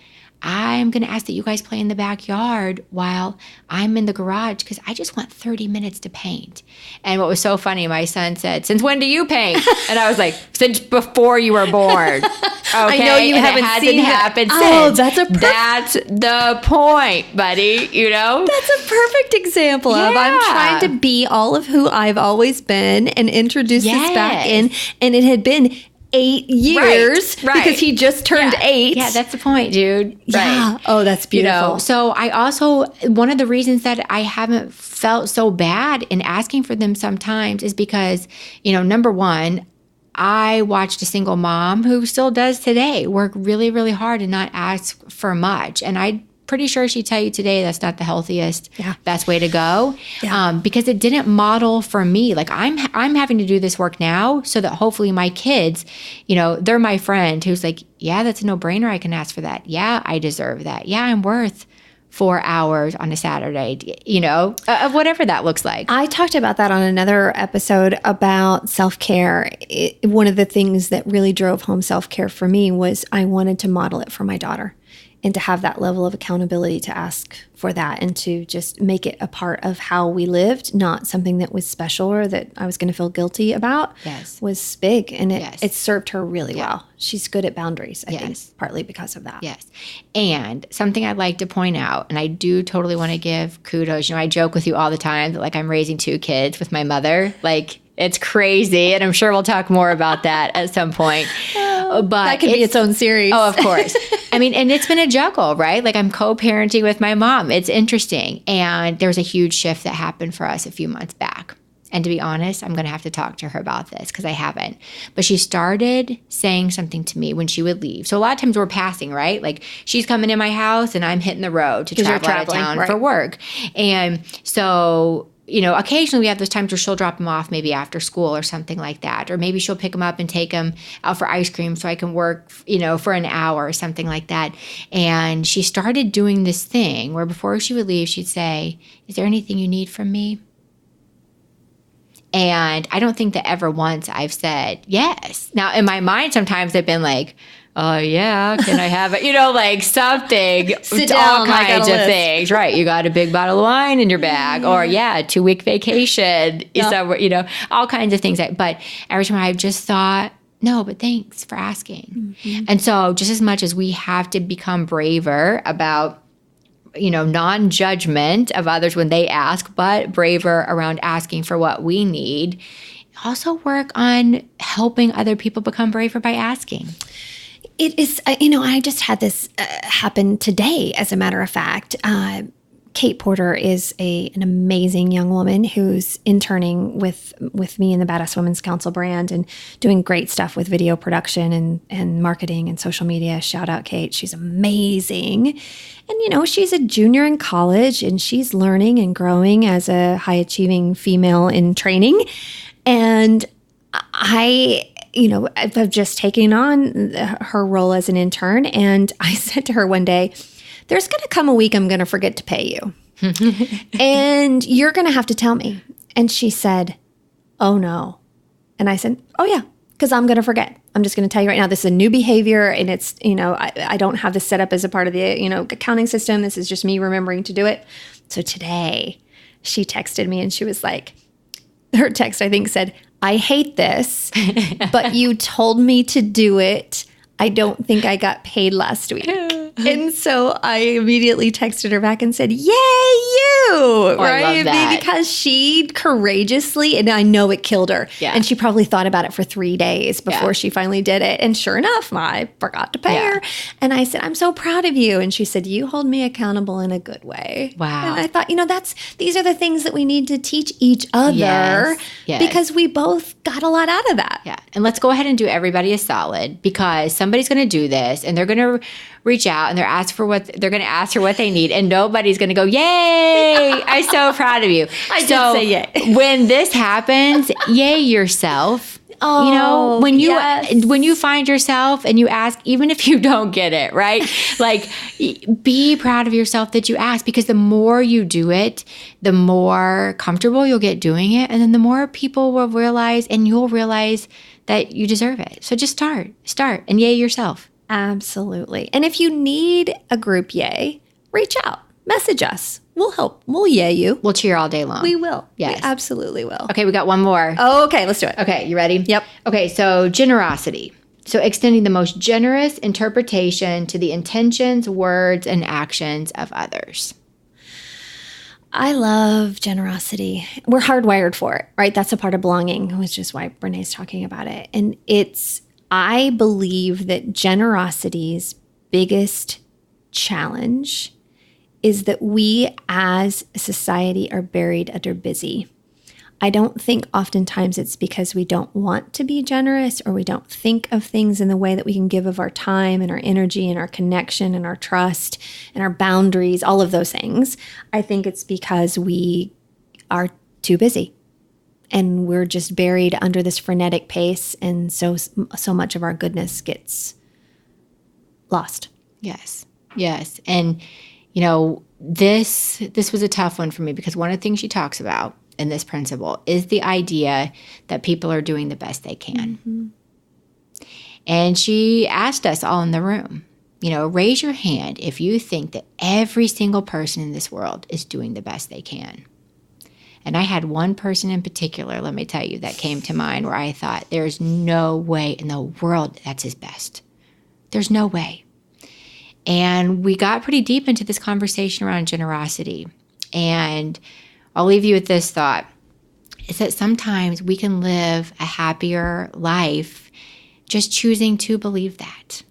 I'm going to ask that you guys play in the backyard while I'm in the garage because I just want 30 minutes to paint. And what was so funny, my son said, "Since when do you paint?" And I was like, "Since before you were born." Okay? I know you and haven't it hasn't seen happened that. since. Oh, that's the point, buddy. That's a perfect example of I'm trying to be all of who I've always been and introduce this back in. And it had been 8 years right. because he just turned 8. Yeah, that's the point, dude. Yeah. Right. Oh, that's beautiful. So I also, one of the reasons that I haven't felt so bad in asking for them sometimes is because, number one, I watched a single mom who still does today work really, really hard and not ask for much. And I'm pretty sure she'd tell you today that's not the healthiest, best way to go, because it didn't model for me. Like I'm having to do this work now so that hopefully my kids, they're my friend who's like, yeah, that's a no-brainer. I can ask for that. Yeah, I deserve that. Yeah, I'm worth 4 hours on a Saturday, whatever that looks like. I talked about that on another episode about self-care. One of the things that really drove home self-care for me was I wanted to model it for my daughter and to have that level of accountability to ask for that and to just make it a part of how we lived, not something that was special or that I was going to feel guilty about. Was big. And it served her really well. She's good at boundaries, I think, partly because of that. Yes. And something I'd like to point out, and I do totally want to give kudos. I joke with you all the time that like I'm raising 2 kids with my mother. Like it's crazy. And I'm sure we'll talk more about that at some point. But that could be its own series. Oh, of course. I mean, and it's been a juggle, right? Like I'm co-parenting with my mom. It's interesting. And there was a huge shift that happened for us a few months back. And to be honest, I'm going to have to talk to her about this because I haven't. But she started saying something to me when she would leave. So a lot of times we're passing, right? Like she's coming in my house and I'm hitting the road to travel out of town for work. And so occasionally we have those times where she'll drop him off maybe after school or something like that. Or maybe she'll pick him up and take him out for ice cream so I can work, for an hour or something like that. And she started doing this thing where before she would leave, she'd say, "Is there anything you need from me?" And I don't think that ever once I've said yes. Now, in my mind, sometimes I've been like, "Oh, yeah, can I have it?" Like something, all kinds of things, right? You got a big bottle of wine in your bag, or 2-week vacation, somewhere, all kinds of things. But every time I've just thought, no, but thanks for asking. Mm-hmm. And so just as much as we have to become braver about non-judgment of others when they ask, but braver around asking for what we need, also work on helping other people become braver by asking. It is, I just had this happen today, as a matter of fact. Kate Porter is an amazing young woman who's interning with me in the Badass Women's Council brand and doing great stuff with video production and marketing and social media. Shout out, Kate. She's amazing. And, she's a junior in college and she's learning and growing as a high-achieving female in training. And I've just taken on her role as an intern. And I said to her one day, "There's going to come a week I'm going to forget to pay you. And you're going to have to tell me." And she said, oh no. And I said, oh yeah, because I'm going to forget. I'm just going to tell you right now, this is a new behavior, and it's, I don't have this set up as a part of the, accounting system. This is just me remembering to do it. So today she texted me and she was like, her text, I think, said, I hate this, but you told me to do it. I don't think I got paid last week. And so I immediately texted her back and said, yay, you! I love that. Because she courageously, and I know it killed her. Yeah. And she probably thought about it for 3 days before she finally did it. And sure enough, I forgot to pay her. And I said, I'm so proud of you. And she said, you hold me accountable in a good way. Wow. And I thought, these are the things that we need to teach each other Yes. because we both got a lot out of that. Yeah. And let's go ahead and do everybody a solid, because somebody's going to do this and they're going to reach out and they're going to ask for what they need, and nobody's going to go, yay, I'm so proud of you. I did say yay. When this happens, yay yourself. Oh, when yes. you find yourself and you ask, even if you don't get it, right? Like, be proud of yourself that you ask, because the more you do it, the more comfortable you'll get doing it. And then the more people will realize, and you'll realize that you deserve it. So just start and yay yourself. Absolutely. And if you need a group yay, reach out, message us. We'll help. We'll yay you. We'll cheer all day long. We will. Yes. We absolutely will. Okay, we got one more. Oh, okay. Let's do it. Okay, you ready? Yep. Okay, so generosity. So extending the most generous interpretation to the intentions, words, and actions of others. I love generosity. We're hardwired for it, right? That's a part of belonging, which is why Brene's talking about it. And I believe that generosity's biggest challenge is that we as a society are buried under busy. I don't think oftentimes it's because we don't want to be generous, or we don't think of things in the way that we can give of our time and our energy and our connection and our trust and our boundaries, all of those things. I think it's because we are too busy. And we're just buried under this frenetic pace, and so much of our goodness gets lost. Yes. And, this was a tough one for me, because one of the things she talks about in this principle is the idea that people are doing the best they can. Mm-hmm. And she asked us all in the room, raise your hand if you think that every single person in this world is doing the best they can. And I had one person in particular, let me tell you, that came to mind where I thought, there's no way in the world that's his best. There's no way. And we got pretty deep into this conversation around generosity. And I'll leave you with this thought, is that sometimes we can live a happier life just choosing to believe that.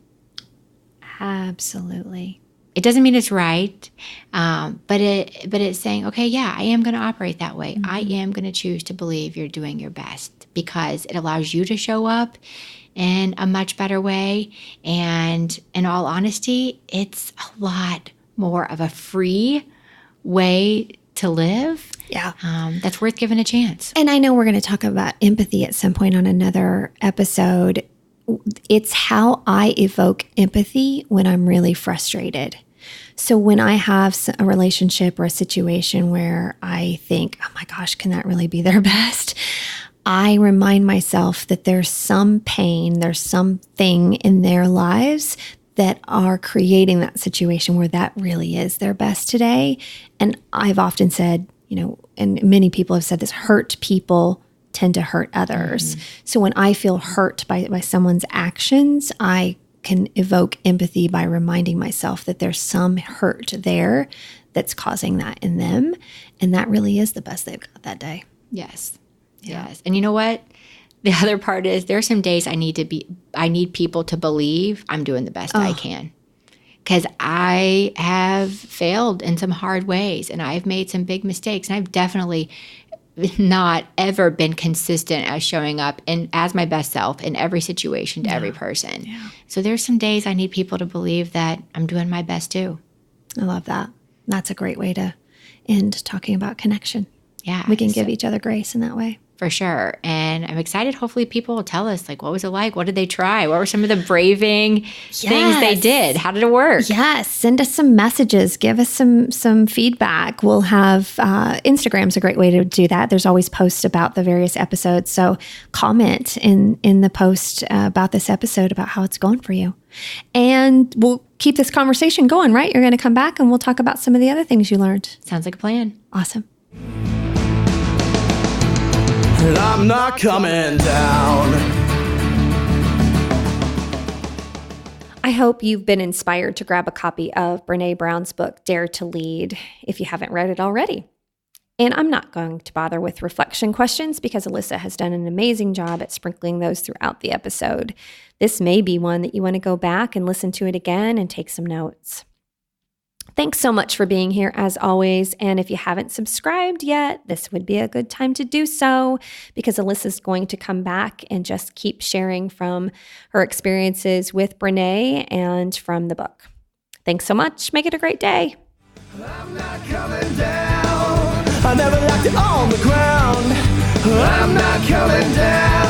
Absolutely. It doesn't mean it's right, but it's saying, okay, yeah, I am going to operate that way. Mm-hmm. I am going to choose to believe you're doing your best, because it allows you to show up in a much better way. And in all honesty, it's a lot more of a free way to live. Yeah. That's worth giving a chance. And I know we're going to talk about empathy at some point on another episode. It's how I evoke empathy when I'm really frustrated. So when I have a relationship or a situation where I think, oh my gosh, can that really be their best? I remind myself that there's some pain, there's something in their lives that are creating that situation where that really is their best today. And I've often said, and many people have said this, hurt people tend to hurt others. Mm-hmm. So when I feel hurt by someone's actions, I can evoke empathy by reminding myself that there's some hurt there that's causing that in them. And that really is the best they've got that day. Yes. Yeah. Yes. And you know what? The other part is, there are some days I need people to believe I'm doing the best I can. Because I have failed in some hard ways, and I've made some big mistakes, and I've definitely not ever been consistent as showing up as my best self in every situation to every person. Yeah. So there's some days I need people to believe that I'm doing my best too. I love that. That's a great way to end talking about connection. Yeah. We can give each other grace in that way. For sure. And I'm excited. Hopefully people will tell us, like, what was it like? What did they try? What were some of the braving things they did? How did it work? Yes. Send us some messages. Give us some feedback. We'll have Instagram's a great way to do that. There's always posts about the various episodes. So comment in the post about this episode about how it's going for you. And we'll keep this conversation going, right? You're going to come back and we'll talk about some of the other things you learned. Sounds like a plan. Awesome. And I'm not coming down. I hope you've been inspired to grab a copy of Brene Brown's book, Dare to Lead, if you haven't read it already. And I'm not going to bother with reflection questions because Alissa has done an amazing job at sprinkling those throughout the episode. This may be one that you want to go back and listen to it again and take some notes. Thanks so much for being here as always. And if you haven't subscribed yet, this would be a good time to do so because Alyssa's going to come back and just keep sharing from her experiences with Brene and from the book. Thanks so much. Make it a great day. I'm not coming down. I never left it on the ground. I'm not coming down.